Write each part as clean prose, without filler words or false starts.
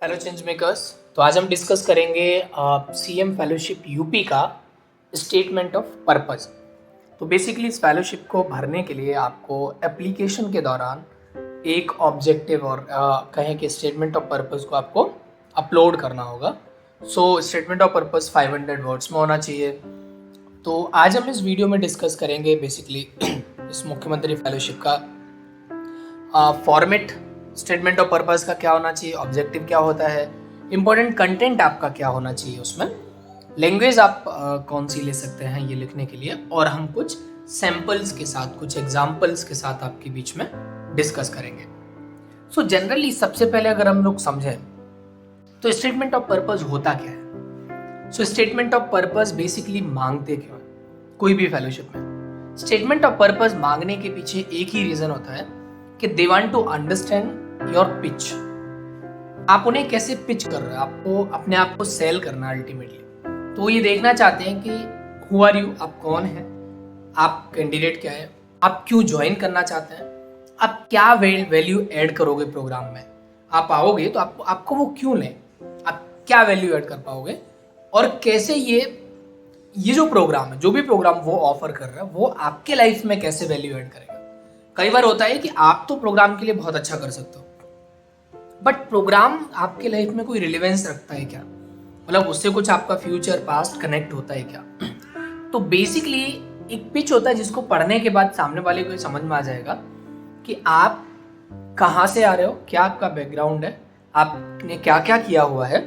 Hello change makers. तो आज हम डिस्कस करेंगे सीएम फेलोशिप यूपी का स्टेटमेंट ऑफ पर्पस। तो बेसिकली इस फेलोशिप को भरने के लिए आपको एप्लीकेशन के दौरान एक ऑब्जेक्टिव और कहें कि स्टेटमेंट ऑफ पर्पस को आपको अपलोड करना होगा। So statement of purpose 500 words में होना चाहिए। तो आज हम इस वीडियो में डिस्कस करेंगे बेसिकली इस मुख्यमंत्री फेलोशिप का फॉर्मेट, स्टेटमेंट ऑफ पर्पस का क्या होना चाहिए, ऑब्जेक्टिव क्या होता है, इंपॉर्टेंट कंटेंट आपका क्या होना चाहिए उसमें, लैंग्वेज आप कौन सी ले सकते हैं ये लिखने के लिए, और हम कुछ सैम्पल्स के साथ, कुछ एग्जाम्पल्स के साथ आपके बीच में डिस्कस करेंगे। सो जनरली सबसे पहले अगर हम लोग समझें तो स्टेटमेंट ऑफ पर्पस होता क्या है। So statement of purpose basically मांगते क्यों है कोई भी फेलोशिप में। स्टेटमेंट ऑफ पर्पस मांगने के पीछे एक ही रीजन होता है कि they want to understand your pitch. आप उन्हें कैसे पिच कर रहे हो, आपको अपने आप को सेल करना अल्टीमेटली। तो ये देखना चाहते हैं कि हु आर यू, आप कौन हैं, आप कैंडिडेट क्या है, आप क्यों ज्वाइन करना चाहते हैं, आप क्या वैल्यू ऐड करोगे प्रोग्राम में। आप आओगे तो आपको वो क्यों लें, आप क्या वैल्यू ऐड कर पाओगे, और कैसे ये जो प्रोग्राम है, जो भी प्रोग्राम वो ऑफर कर रहा है, वो आपके लाइफ में कैसे वैल्यू ऐड करेगा। कई बार होता है कि आप तो प्रोग्राम के लिए बहुत अच्छा कर सकते हो, बट प्रोग्राम आपके लाइफ में कोई रिलेवेंस रखता है क्या, मतलब उससे कुछ आपका फ्यूचर पास्ट कनेक्ट होता है क्या। तो बेसिकली एक पिच होता है जिसको पढ़ने के बाद सामने वाले को समझ में आ जाएगा कि आप कहाँ से आ रहे हो, क्या आपका बैकग्राउंड है, आपने क्या क्या किया हुआ है,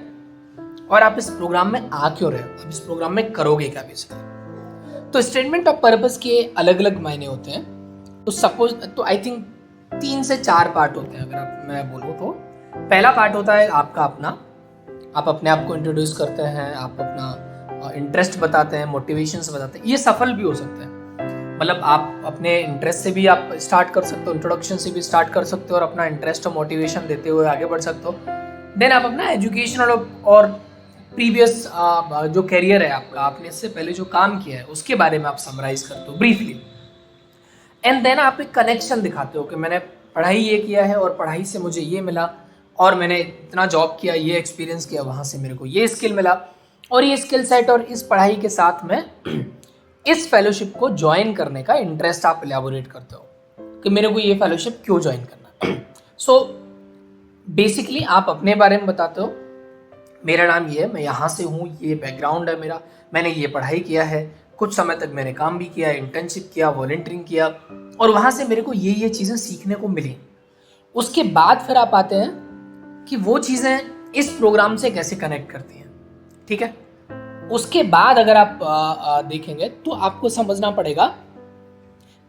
और आप इस प्रोग्राम में आ क्यों रहे हो, आप इस प्रोग्राम में करोगे क्या बेसिकली। तो स्टेटमेंट ऑफ पर्पस के अलग अलग मायने होते हैं। तो सपोज तो आई थिंक 3 से 4 पार्ट होते हैं अगर मैं बोलूँ तो। पहला पार्ट होता है आपका अपना, आप अपने आप को इंट्रोड्यूस करते हैं, आप अपना इंटरेस्ट बताते हैं, मोटिवेशंस बताते हैं। ये सफल भी हो सकते हैं, मतलब आप अपने इंटरेस्ट से भी आप स्टार्ट कर सकते हो, इंट्रोडक्शन से भी स्टार्ट कर सकते हो और अपना इंटरेस्ट और मोटिवेशन देते हुए आगे बढ़ सकते हो। देन आप अपना एजुकेशनल और प्रीवियस जो करियर है आपका, आपने इससे पहले जो काम किया है उसके बारे में आप समराइज करते हो ब्रीफली। एंड देन आप एक कनेक्शन दिखाते हो कि मैंने पढ़ाई ये किया है और पढ़ाई से मुझे ये मिला, और मैंने इतना जॉब किया, ये एक्सपीरियंस किया, वहाँ से मेरे को ये स्किल मिला, और ये स्किल सेट और इस पढ़ाई के साथ में इस फेलोशिप को ज्वाइन करने का इंटरेस्ट आप एलैबोरेट करते हो कि मेरे को ये फेलोशिप क्यों ज्वाइन करना। सो बेसिकली आप अपने बारे में बताते हो, मेरा नाम ये है, मैं यहाँ से हूँ, ये बैकग्राउंड है मेरा, मैंने ये पढ़ाई किया है, कुछ समय तक मैंने काम भी किया, इंटर्नशिप किया, वॉलंटियरिंग किया, और वहाँ से मेरे को ये चीज़ें सीखने को मिली। उसके बाद फिर आप आते हैं कि वो चीज़ें इस प्रोग्राम से कैसे कनेक्ट करती हैं, ठीक है। उसके बाद अगर आप देखेंगे तो आपको समझना पड़ेगा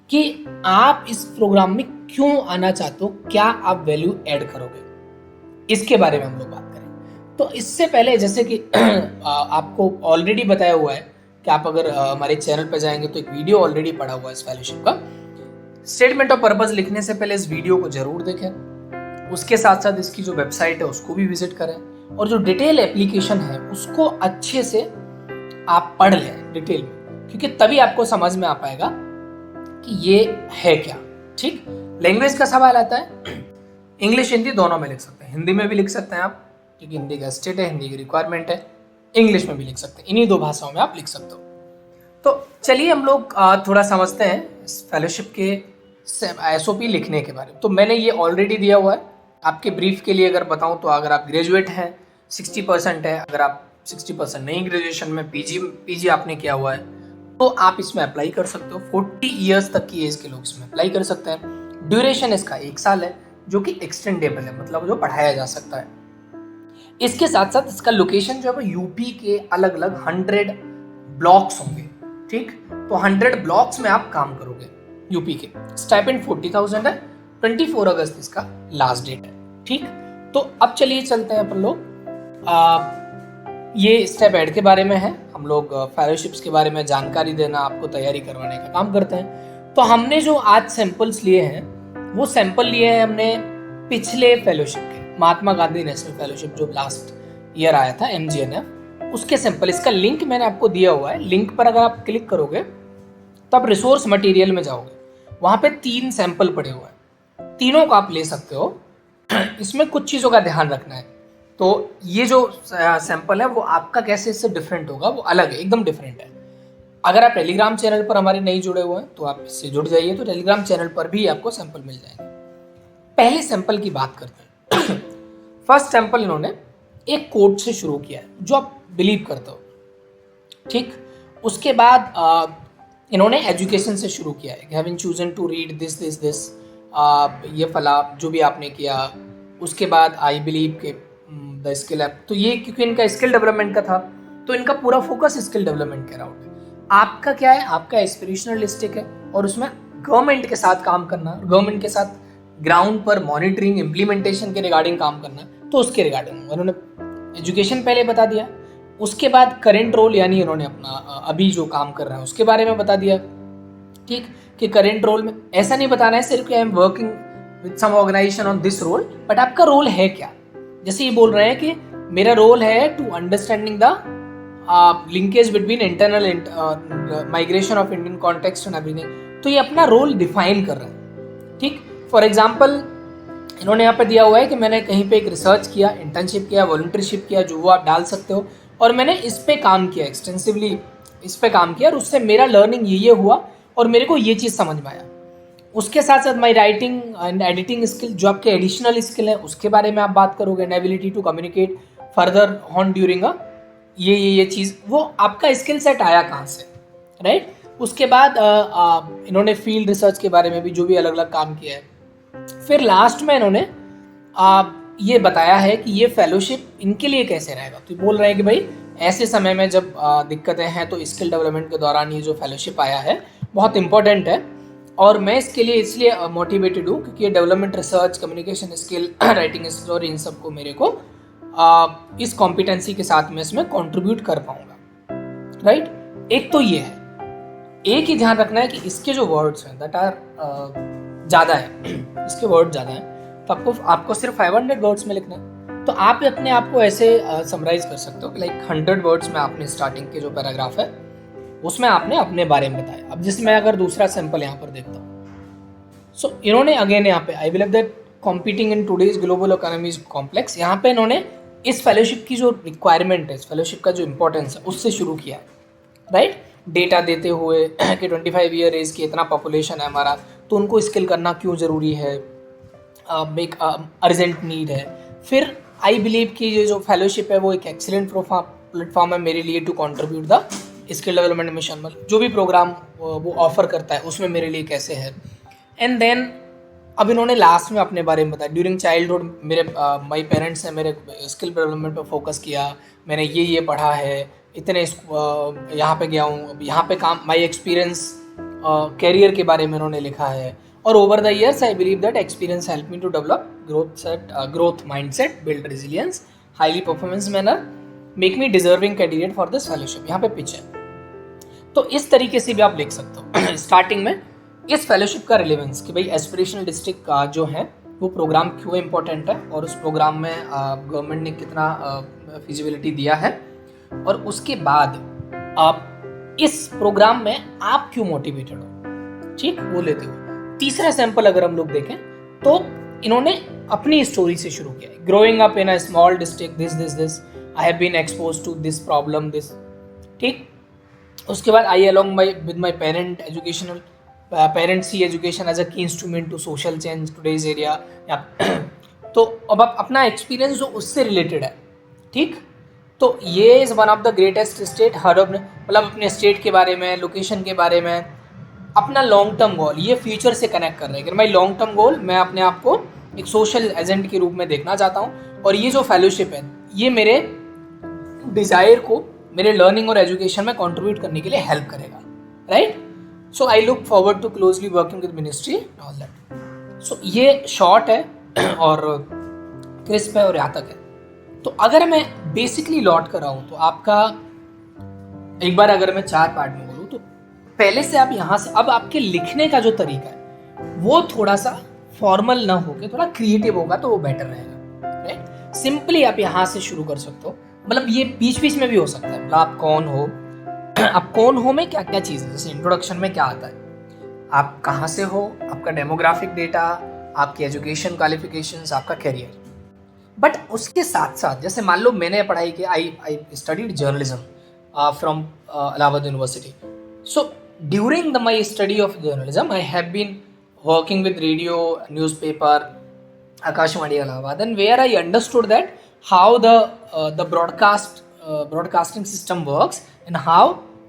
कि आप इस प्रोग्राम में क्यों आना चाहते हो, क्या आप वैल्यू ऐड करोगे, इसके बारे में हम लोग बात करें। तो इससे पहले जैसे कि आपको ऑलरेडी बताया हुआ है कि आप अगर हमारे चैनल पर जाएंगे तो एक वीडियो ऑलरेडी पड़ा हुआ है इस फेलोशिप का। स्टेटमेंट ऑफ पर्पस लिखने से पहले इस वीडियो को जरूर देखें, उसके साथ साथ इसकी जो वेबसाइट है उसको भी विजिट करें, और जो डिटेल एप्लीकेशन है उसको अच्छे से आप पढ़ लें डिटेल में, क्योंकि तभी आपको समझ में आ पाएगा कि ये है क्या। ठीक, लैंग्वेज का सवाल आता है, इंग्लिश हिंदी दोनों में लिख सकते हैं, हिंदी में भी लिख सकते हैं आप, क्योंकि हिंदी का स्टेट है, हिंदी की रिक्वायरमेंट है, इंग्लिश में भी लिख सकते हैं, इन्हीं 2 भाषाओं में आप लिख सकते हो। तो चलिए हम लोग थोड़ा समझते हैं इस फेलोशिप के एसओपी लिखने के बारे में। तो मैंने ये ऑलरेडी दिया हुआ है आपके ब्रीफ के लिए। अगर बताऊं तो अगर आप ग्रेजुएट हैं 60% है, अगर आप 60% नहीं ग्रेजुएशन में पीजी आपने किया हुआ है तो आप इसमें अप्लाई कर सकते हो। 40 ईयर्स तक की एज के लोग इसमें अप्लाई कर सकते हैं। ड्यूरेशन इसका 1 साल है, जो कि एक्सटेंडेबल है, मतलब जो बढ़ाया जा सकता है। इसके साथ साथ इसका लोकेशन जो है वो यूपी के अलग अलग 100 ब्लॉक्स होंगे। ठीक, तो 100 ब्लॉक्स में आप काम करोगे यूपी के। स्टाइपेंड 40,000 है, 24 अगस्त इसका लास्ट डेट है। ठीक, तो अब चलिए चलते हैं अपन लोग, ये स्टेप ऐड के बारे में है, हम लोग फेलोशिप्स के बारे में जानकारी देना, आपको तैयारी करवाने का काम करते हैं। तो हमने जो आज सैंपल्स लिए हैं वो सैंपल लिए हैं हमने पिछले फेलोशिप के, महात्मा गांधी नेशनल फेलोशिप जो लास्ट ईयर आया था MGNF, उसके सैंपल। इसका लिंक मैंने आपको दिया हुआ है, लिंक पर अगर आप क्लिक करोगे तो आप रिसोर्स मटेरियल में जाओगे, वहां पे 3 सैंपल पड़े हुए हैं, तीनों को आप ले सकते हो। इसमें कुछ चीज़ों का ध्यान रखना है। तो ये जो सैंपल है वो आपका कैसे इससे डिफरेंट होगा, वो अलग है, एकदम डिफरेंट है। अगर आप टेलीग्राम चैनल पर हमारे नहीं जुड़े हुए हैं तो आप इससे जुड़ जाइए, तो टेलीग्राम चैनल पर भी आपको सैंपल मिल जाएंगे। पहले सैंपल की बात करते हैं। फर्स्ट सैंपल इन्होंने एक कोट से शुरू किया है जो आप बिलीव करते हो, ठीक। उसके बाद इन्होंने एजुकेशन से शुरू किया है, having chosen to read this this this, ये फला जो भी आपने किया। उसके बाद आई बिलीव के द स्किल ऐप, तो ये क्योंकि इनका स्किल डेवलपमेंट का था तो इनका पूरा फोकस स्किल डेवलपमेंट के अराउंड है। आपका क्या है, आपका एस्पिरेशनलिस्टिक है और उसमें गवर्नमेंट के साथ काम करना, गवर्नमेंट के साथ ग्राउंड पर मॉनिटरिंग इम्प्लीमेंटेशन के रिगार्डिंग काम करना, तो उसके रिगार्डिंग उन्होंने एजुकेशन पहले बता दिया। उसके बाद करेंट रोल, यानी इन्होंने अपना अभी जो काम कर रहे हैं उसके बारे में बता दिया, ठीक। कि करेंट रोल में ऐसा नहीं बताना है सिर्फ कि I am working with some organisation on this role, but आपका रोल है क्या। जैसे ये बोल रहे हैं कि मेरा रोल है to understanding the linkage between internal migration of Indian context and everything, तो ये अपना रोल डिफाइन कर रहे हैं, ठीक। फॉर एग्जाम्पल इन्होंने यहाँ पे दिया हुआ है कि मैंने कहीं पे एक रिसर्च किया, इंटर्नशिप किया, वॉलंटियरशिप किया, जो वो आप डाल सकते हो, और मैंने इस पे काम किया, एक्सटेंसिवली इस पे काम किया और उससे मेरा लर्निंग ये हुआ और मेरे को ये चीज़ समझ में आया। उसके साथ साथ my writing and editing skill, जो आपके एडिशनल स्किल है उसके बारे में आप बात करोगे, and ability to communicate further on during ये चीज़, वो आपका स्किल सेट आया कहाँ से, राइट। उसके बाद इन्होंने फील्ड रिसर्च के बारे में भी जो भी अलग अलग काम किया है। फिर लास्ट में इन्होंने ये बताया है कि ये फेलोशिप इनके लिए कैसे रहेगा। तो बोल रहे हैं कि भाई ऐसे समय में जब दिक्कतें हैं तो स्किल डेवलपमेंट के दौरान ये जो फेलोशिप आया है बहुत इंपॉर्टेंट है, और मैं इसके लिए इसलिए मोटिवेटेड हूँ क्योंकि ये development, research, communication skill, writing skill और इन सबको मेरे को इस कॉम्पिटेंसी के साथ में इसमें कंट्रीब्यूट कर पाऊंगा, राइट। एक तो ये है, एक ही ध्यान रखना है कि इसके जो वर्ड्स हैं दैट आर ज़्यादा है, इसके वर्ड ज़्यादा हैं, तो आपको सिर्फ 500 वर्ड्स में लिखना है। तो आप अपने आप को ऐसे समराइज कर सकते हो कि लाइक 100 वर्ड्स में आपने स्टार्टिंग के जो पैराग्राफ है उसमें आपने अपने बारे में बताया। अब जैसे मैं अगर दूसरा सैंपल यहाँ पर देखता हूँ, सो इन्होंने अगेन यहाँ पे आई believe that competing in today's global economy is complex, यहाँ पे इन्होंने इस फेलोशिप की जो रिक्वायरमेंट है, इस फेलोशिप का जो इंपॉर्टेंस है उससे शुरू किया है, राइट। डेटा देते हुए कि 25 ईयर एज की इतना पॉपुलेशन है हमारा, तो उनको स्किल करना क्यों ज़रूरी है, एक अर्जेंट नीड है। फिर आई बिलीव कि ये जो फेलोशिप है वो एक एक्सीलेंट प्लेटफॉर्म है मेरे लिए to contribute the skill development mission, मतलब जो भी प्रोग्राम वो ऑफर करता है उसमें मेरे लिए कैसे है। एंड देन अब इन्होंने लास्ट में अपने बारे में बताया, ड्यूरिंग चाइल्डहुड मेरे माई पेरेंट्स ने मेरे स्किल डेवलपमेंट पर फोकस किया, मैंने ये पढ़ा है, इतने यहाँ पे गया हूँ, यहाँ पे काम, माई एक्सपीरियंस कैरियर के बारे में इन्होंने लिखा है। और over the years I believe that experience help me to develop growth mindset, build resilience, highly performance manner, make me deserving candidate for this fellowship. यहाँ पे पिच है, तो इस तरीके से भी आप लिख सकते हो स्टार्टिंग में इस फेलोशिप का रिलेवेंस कि भाई एस्पिरेशनल डिस्ट्रिक्ट का जो है वो प्रोग्राम क्यों इम्पोर्टेंट है और उस प्रोग्राम में गवर्नमेंट ने कितना फिजिबिलिटी दिया है, और उसके बाद आप इस प्रोग्राम में आप क्यों मोटिवेटेड हो, ठीक, वो लेते हो। तीसरा सैंपल अगर हम लोग देखें तो इन्होंने अपनी स्टोरी से शुरू किया, growing up in a small district, this I have been expose to this problem, this, ठीक। उसके बाद I along with my parent parents see education as a key instrument to social change today's area, तो अब आप अपना experience जो उससे related है, ठीक। तो ये is one of the greatest state, हर मतलब अपने स्टेट के बारे में, लोकेशन के बारे में, अपना लॉन्ग टर्म गोल, ये फ्यूचर से कनेक्ट कर रहे हैं कि माई लॉन्ग टर्म गोल, मैं अपने आप को एक सोशल एजेंट के रूप में देखना चाहता हूँ, और ये जो फेलोशिप है ये मेरे डिज़ायर को मेरे लर्निंग और एजुकेशन में कंट्रीब्यूट करने के लिए हेल्प करेगा, right. So I look forward to closely working with ministry all that. So ये शॉर्ट है और क्रिस्प है और यहाँ तक है। तो अगर मैं बेसिकली लौट कर आऊँ तो आपका एक बार अगर मैं 4 पार्ट में बोलूँ तो पहले से आप यहाँ से, अब आपके लिखने का जो तरीका है वो थोड़ा सा फॉर्मल ना होके थोड़ा क्रिएटिव होगा तो वो बेटर रहेगा, राइट। सिंपली आप यहाँ से शुरू कर सकते हो, मतलब ये बीच बीच में भी हो सकता है, मतलब आप कौन हो में क्या क्या चीज़ है, जैसे इंट्रोडक्शन में क्या आता है, आप कहाँ से हो, आपका डेमोग्राफिक डेटा, आपकी एजुकेशन क्वालिफिकेशंस, आपका करियर, बट उसके साथ साथ जैसे मान लो मैंने पढ़ाई की, I studied journalism from Allahabad university. So during the my study of journalism I have been working with radio, newspaper, Akashvani Allahabad, and where I understood that how the broadcasting system works and how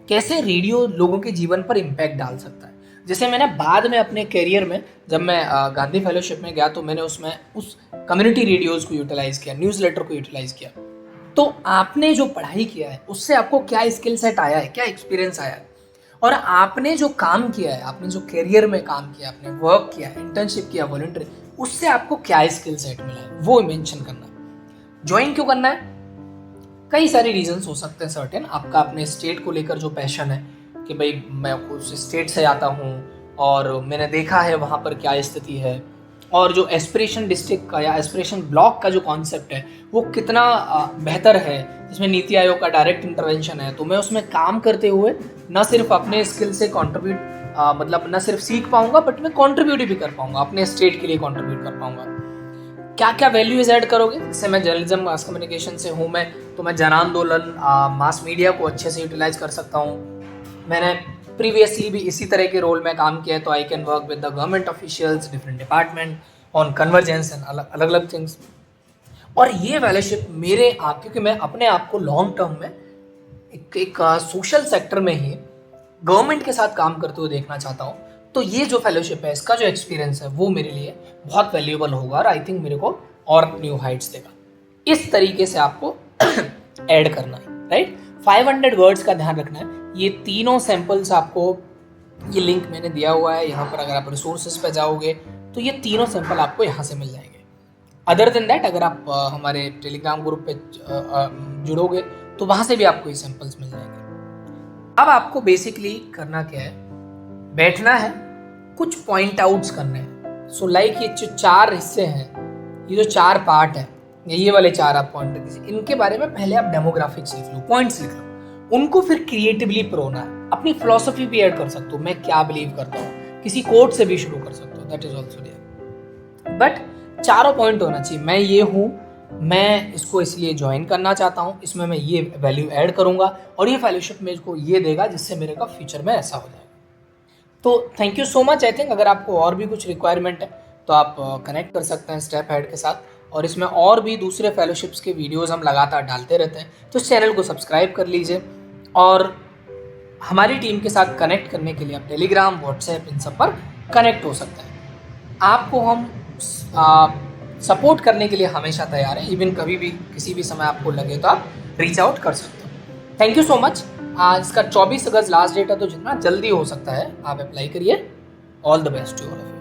कैसे radio लोगों के जीवन पर impact डाल सकता है. जैसे मैंने बाद में अपने करियर में जब मैं गांधी फेलोशिप में गया तो मैंने उसमें उस कम्युनिटी रेडियोज़ को यूटिलाइज़ किया, न्यूज़लेटर को यूटिलाइज़ किया. तो आपने जो पढ़ाई किया है उससे आपको क्या स्किल सेट आया है, क्या एक्सपीरियंस आया है, और आपने जो काम किया है, आपने जो करियर में काम किया, आपने वर्क किया, इंटर्नशिप किया, वॉलंटरी, उससे आपको क्या स्किल सेट मिला है वो मेंशन करना है. ज्वाइन क्यों करना है? कई सारे रीजंस हो सकते हैं सर्टेन. आपका अपने स्टेट को लेकर जो पैशन है कि भाई मैं उस स्टेट से आता हूँ और मैंने देखा है वहाँ पर क्या स्थिति है, और जो एस्पिरेशन डिस्ट्रिक्ट का या एस्पिरेशन ब्लॉक का जो कॉन्सेप्ट है वो कितना बेहतर है, जिसमें नीति आयोग का डायरेक्ट इंटरवेंशन है. तो मैं उसमें काम करते हुए न सिर्फ अपने स्किल से कंट्रीब्यूट मतलब न सिर्फ सीख पाऊंगा बट मैं कंट्रीब्यूट भी कर पाऊंगा, अपने स्टेट के लिए कंट्रीब्यूट कर पाऊंगा. क्या क्या वैल्यूज ऐड करोगे? जैसे मैं जर्नलिज्म मास कम्युनिकेशन से हूँ मैं, तो मैं जन आंदोलन मास मीडिया को अच्छे से यूटिलाइज कर सकता हूँ. मैंने प्रीवियसली भी इसी तरह के रोल में काम किया है, तो I can work with the government officials, different department on convergence and अलग अलग थिंग्स. और ये फेलोशिप मेरे आप, क्योंकि मैं अपने आप को लॉन्ग टर्म में एक सोशल सेक्टर में ही गवर्नमेंट के साथ काम करते हुए देखना चाहता हूँ, तो ये जो फेलोशिप है, इसका जो एक्सपीरियंस है वो मेरे लिए बहुत वैल्यूएबल होगा और आई थिंक मेरे को और न्यू हाइट्स देगा. इस तरीके से आपको ऐड करना है, राइट. 500 वर्ड्स का ध्यान रखना है. ये तीनों सैंपल्स आपको, ये लिंक मैंने दिया हुआ है यहाँ पर, अगर आप रिसोर्सेज पे जाओगे तो ये तीनों सैंपल आपको यहाँ से मिल जाएंगे. अदर देन दैट अगर आप हमारे टेलीग्राम ग्रुप पे जुड़ोगे तो वहाँ से भी आपको ये सैंपल्स मिल जाएंगे. अब आपको बेसिकली करना क्या है, बैठना है, कुछ पॉइंट आउट्स करने हैं. सो लाइक ये जो 4 हिस्से हैं, ये जो 4 पार्ट है, ये वाले 4 आप पॉइंट कीजिए, इनके बारे में पहले आप डेमोग्राफिक्स लिख लो, पॉइंट्स लिख लो. उनको फिर क्रिएटिवली परोना है, अपनी फिलोसफी भी ऐड कर सकते हो, मैं क्या बिलीव करता हूँ, किसी कोट से भी शुरू कर सकते हो, that is also there. But 4 point होना चाहिए. मैं ये हूँ, मैं इसको इसलिए ज्वाइन करना चाहता हूँ, इसमें मैं ये वैल्यू ऐड करूँगा और ये फेलोशिप मेरे को ये देगा जिससे मेरे का फ्यूचर में ऐसा हो जाएगा. तो thank you so much. I think अगर आपको और भी कुछ रिक्वायरमेंट है तो आप कनेक्ट कर सकते हैं स्टेप हेड के साथ, और इसमें और भी दूसरे फेलोशिप्स के वीडियोस हम लगातार डालते रहते हैं, तो इस चैनल को सब्सक्राइब कर लीजिए. और हमारी टीम के साथ कनेक्ट करने के लिए आप टेलीग्राम, व्हाट्सएप, इन सब पर कनेक्ट हो सकते हैं. आपको हम सपोर्ट करने के लिए हमेशा तैयार हैं. इवन कभी भी किसी भी समय आपको लगे तो आप रीच आउट कर सकते हो. Thank you so much. इसका 24 अगस्त लास्ट डेट है, तो जितना जल्दी हो सकता है आप अप्लाई करिए. All the best to all of you.